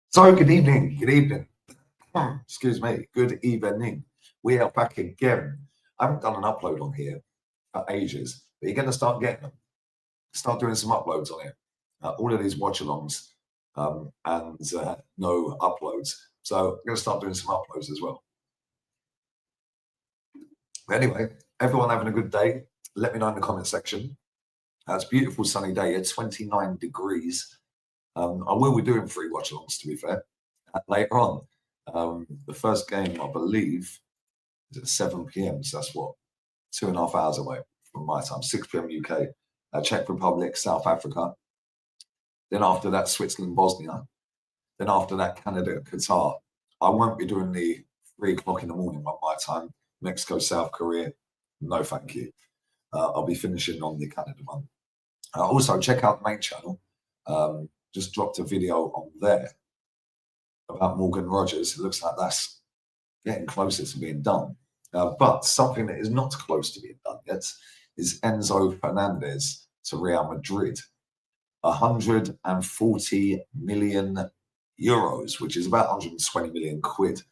So, good evening, good evening. Excuse me, good evening. We are back again. I haven't done an upload on here for ages, but you're going to start getting them. Start doing some uploads on here. All of these watch-alongs and no uploads. So, I'm going to start doing some uploads as well. But anyway, everyone having a good day? Let me know in the comment section. It's a beautiful sunny day. It's 29 degrees. I will be doing 3 watch-alongs, to be fair, later on. The first game, I believe, is at 7 p.m. So that's what, 2.5 hours away from my time. 6 p.m. UK, Czech Republic, South Africa. Then after that, Switzerland, Bosnia. Then after that, Canada, Qatar. I won't be doing the 3 o'clock in the morning on my time. Mexico, South Korea. No, thank you. I'll be finishing on the Canada one. Also, check out the main channel. Just dropped a video on there about Morgan Rogers. It looks like that's getting closer to being done. But something that is not close to being done yet is Enzo Fernandez to Real Madrid. 140 million euros, which is about 120 million quid.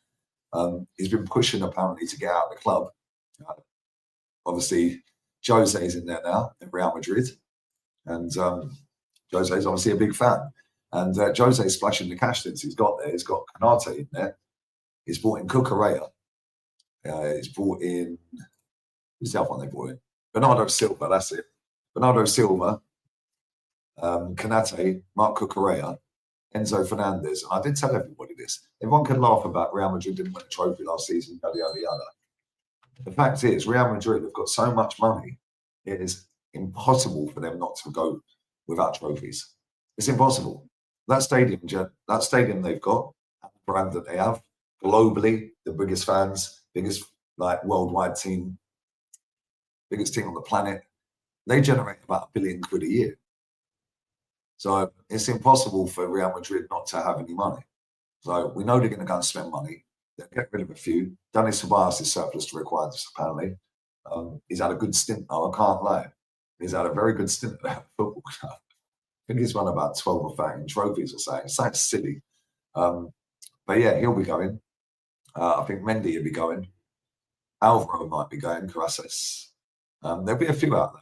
He's been pushing apparently to get out of the club. Obviously, Jose is in there now at Real Madrid. And Jose is obviously a big fan. And Jose is splashing the cash since he's got there. He's got Canate in there. He's brought in Cucurella. He's brought in, who's the other one they brought in? Bernardo Silva, that's it. Bernardo Silva, Canate, Marc Cucurella, Enzo Fernandez. And I did tell everybody this. Everyone can laugh about Real Madrid didn't win a trophy last season, yada, yada, yada. The fact is, Real Madrid have got so much money, it is impossible for them not to go without trophies. It's impossible. That stadium they've got, the brand that they have, globally, the biggest fans, biggest worldwide team, biggest team on the planet, they generate about £1 billion quid a year. So it's impossible for Real Madrid not to have any money. So we know they're going to go and spend money. They'll get rid of a few. Dani Ceballos is surplus to requirements, apparently. He's had a good stint, though, I can't lie. He's had a very good stint at that football club. I think he's won about 12 or 13 trophies or something. It sounds silly. But yeah, he'll be going. I think Mendy will be going. Alvaro might be going, Caracas. There'll be a few out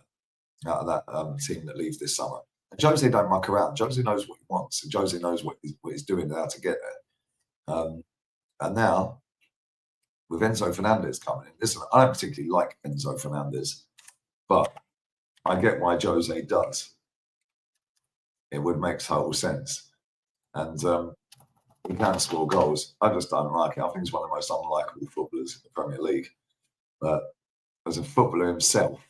of that team that leaves this summer. And Jose don't muck around. Jose knows what he wants. And Jose knows what he's doing now to get there. And now, with Enzo Fernandez coming in, listen, I don't particularly like Enzo Fernandez, but I get why Jose does. It would make total sense. And he can score goals. I just don't like it. I think he's one of the most unlikable footballers in the Premier League. But as a footballer himself,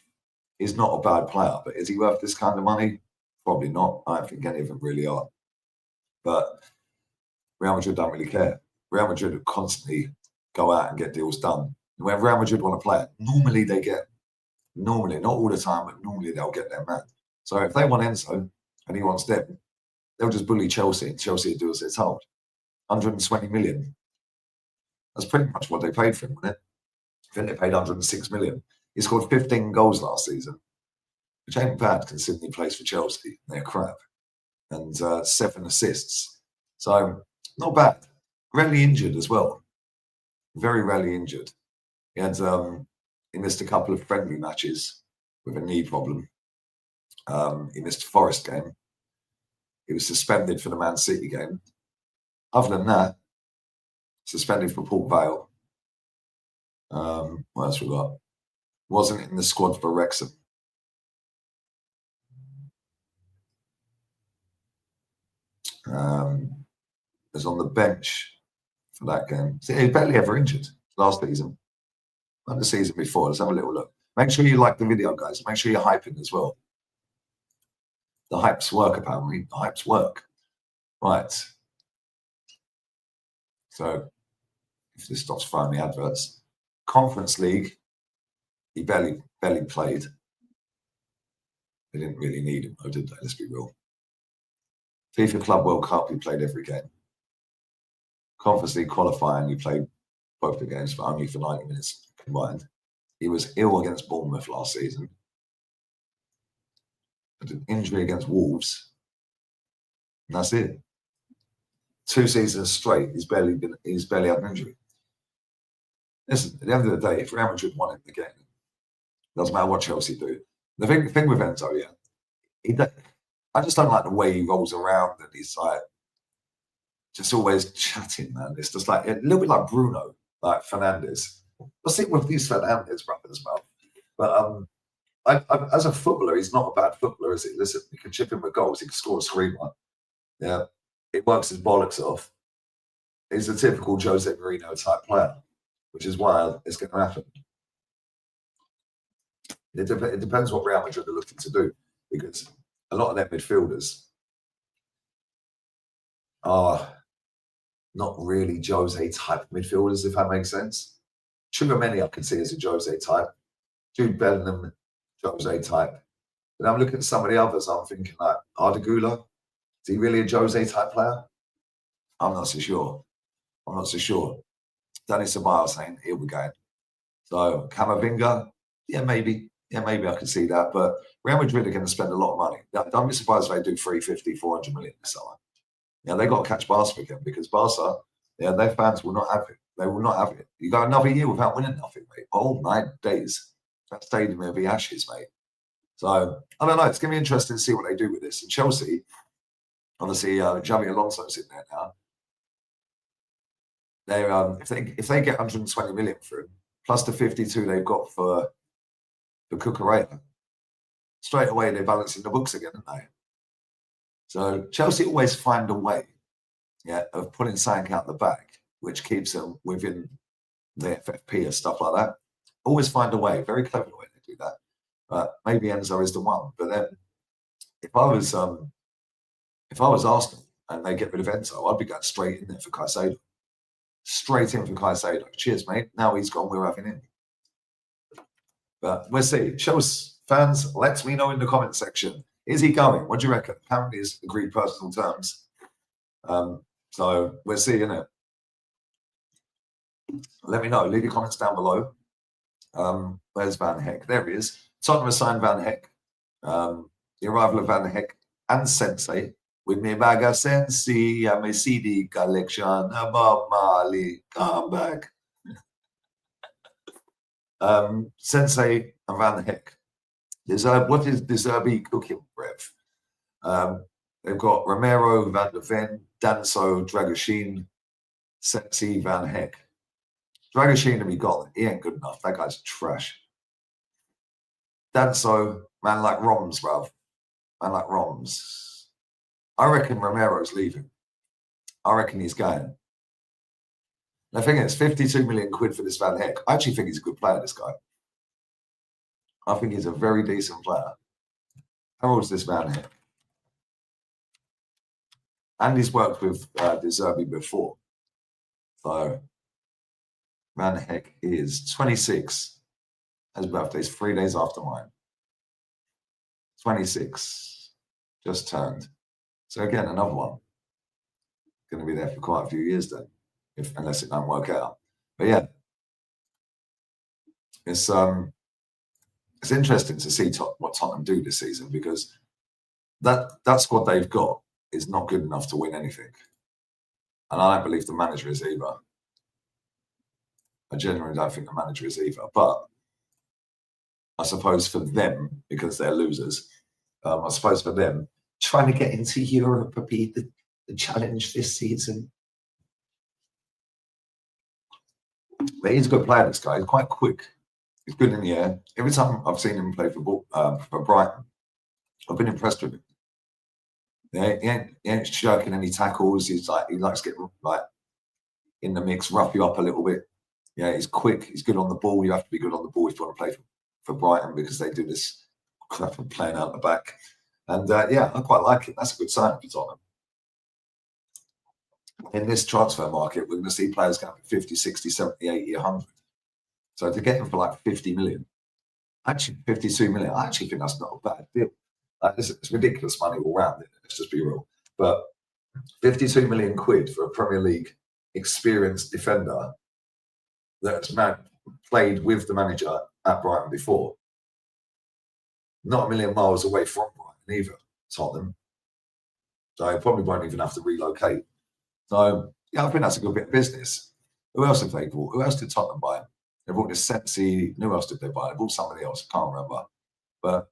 he's not a bad player. But is he worth this kind of money? Probably not. I don't think any of them really are. But Real Madrid don't really care. Real Madrid would constantly go out and get deals done. And when Real Madrid want to play it, normally they get, normally, not all the time, but normally they'll get their man. So if they want Enzo and he wants them, they'll just bully Chelsea and Chelsea will do as they're told. 120 million. That's pretty much what they paid for him, wasn't it? I think they paid 106 million. He scored 15 goals last season, which ain't bad considering he plays for Chelsea. They're crap. And 7 assists. So, not bad. Rarely injured as well. Very rarely injured. He had he missed a couple of friendly matches with a knee problem. He missed a Forest game. He was suspended for the Man City game. Other than that, suspended for Port Vale. What else we got? Wasn't in the squad for Wrexham. Was on the bench for that game. See, he barely ever injured last season. Not the season before. Let's have a little look. Make sure you like the video, guys. Make sure you're hyping as well. The hypes work, apparently. The hypes work. Right. So, if this stops throwing me adverts. Conference League, he barely played. They didn't really need him, though, did they? Let's be real. FIFA Club World Cup, he played every game. Conference League qualifying, he played both the games, but only for 90 minutes combined. He was ill against Bournemouth last season. Had an injury against Wolves. And that's it. 2 seasons straight, he's barely had an injury. Listen, at the end of the day, if Real Madrid won it again, it doesn't matter what Chelsea do. The thing with Enzo, I just don't like the way he rolls around and he's like just always chatting, man. It's just like a little bit like Bruno, like Fernandez. Let's see with these Fernandez brothers, man. But as a footballer, he's not a bad footballer, is he? Listen, he can chip in with goals, he can score a screamer. Yeah, it works his bollocks off. He's a typical Jose Mourinho type player, which is why it's going to happen. It depends what Real Madrid are looking to do, because a lot of their midfielders are not really Jose type midfielders, if that makes sense. Chouameni I can see as a Jose type. Jude Bellingham, Jose type. But I'm looking at some of the others, I'm thinking like Ardagula, is he really a Jose type player? I'm not so sure. Danny Ceballos saying, here we go. So Camavinga, yeah, maybe I can see that. But Real Madrid are going to spend a lot of money. Don't be surprised if they do 350, 400 million this summer. Yeah, they got to catch Barca again, because Barca, their fans will not have it. They will not have it. You got another year without winning nothing, mate. Oh my days. That stadium will be ashes, mate. So I don't know. It's going to be interesting to see what they do with this. And Chelsea, obviously, Xabi Alonso's in there now. They if they get 120 million for him, plus the 52 they've got for Cucurella, straight away they're balancing the books again, aren't they? So Chelsea always find a way, of putting something out the back, which keeps them within the FFP and stuff like that. Always find a way. Very clever way they do that. Maybe Enzo is the one. But then, if I was Arsenal and they get rid of Enzo, I'd be going straight in there for Caicedo. Straight in for Caicedo. Cheers, mate. Now he's gone, we're having him. But we'll see. Chelsea fans, let me know in the comment section. Is he going? What do you reckon? Apparently, he's agreed personal terms. So we'll see, innit? Let me know. Leave your comments down below. Where's Van Heck? There he is. Tottenham assigned Van Heck. The arrival of Van Heck and Sensei. With me, Baga Sensei, I'm a CD collection. Bob Marley, come back. Sensei and Van Heck. What is Deserby cooking, Brev? They've got Romero, Van der Ven, Danso, Dragoshin, Sensei, Van Heck. Dragoshin to be got. He ain't good enough. That guy's trash. Danso, man like Roms, bruv. Man like Roms. I reckon Romero's leaving. I reckon he's going. The thing is, 52 million quid for this Van Heck. I actually think he's a good player, this guy. I think he's a very decent player. How old is this Van Heck? And he's worked with De Zerbi before. So, Van Heck is 26. His birthday's 3 days after mine. 26. Just turned. So again, another one. Going to be there for quite a few years then, unless it don't work out. But yeah, it's interesting to see what Tottenham do this season, because that squad they've got is not good enough to win anything, and I don't believe the manager is either. I genuinely don't think the manager is either. But I suppose for them, because they're losers, I suppose for them, trying to get into Europe would be the challenge this season. But he's a good player, this guy. He's quite quick. He's good in the air. Every time I've seen him play for Brighton, I've been impressed with him. Yeah, he ain't shirking any tackles. He likes to get in the mix, rough you up a little bit. Yeah, he's quick. He's good on the ball. You have to be good on the ball if you want to play for Brighton, because they do this crap of playing out the back. And yeah, I quite like it. That's a good sign for Tottenham. In this transfer market, we're going to see players going for 50, 60, 70, 80, 100. So to get him for like 50 million, actually 52 million, I actually think that's not a bad deal. It's ridiculous money all round, isn't it? Let's just be real. But 52 million quid for a Premier League experienced defender that's played with the manager at Brighton before. Not a million miles away from Brighton either, Tottenham. So he probably won't even have to relocate. So yeah, I think that's a good bit of business. Who else have they bought? Who else did Tottenham buy? They bought this sexy. Who else did they buy? They bought somebody else. I can't remember. But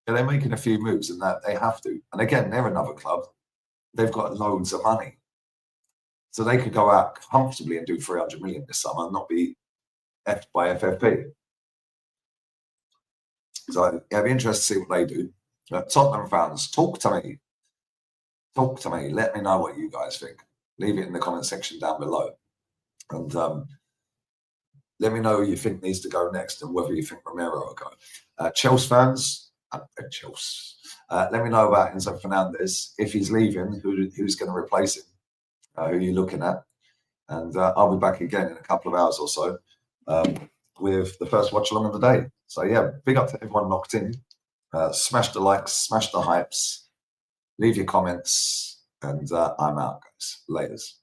yeah, they're making a few moves, and that they have to. And again, they're another club. They've got loads of money, so they could go out comfortably and do 300 million this summer and not be effed by FFP. So yeah, it'd be interesting to see what they do. Tottenham fans, talk to me. Talk to me. Let me know what you guys think. Leave it in the comment section down below. And let me know who you think needs to go next and whether you think Romero will go. Chelsea fans, Chelsea. Let me know about Enzo Fernandez. If he's leaving, who's going to replace him? Who are you looking at? And I'll be back again in a couple of hours or so with the first watch along of the day. So yeah, big up to everyone locked in. Smash the likes, smash the hypes, leave your comments, and I'm out, guys. Laters.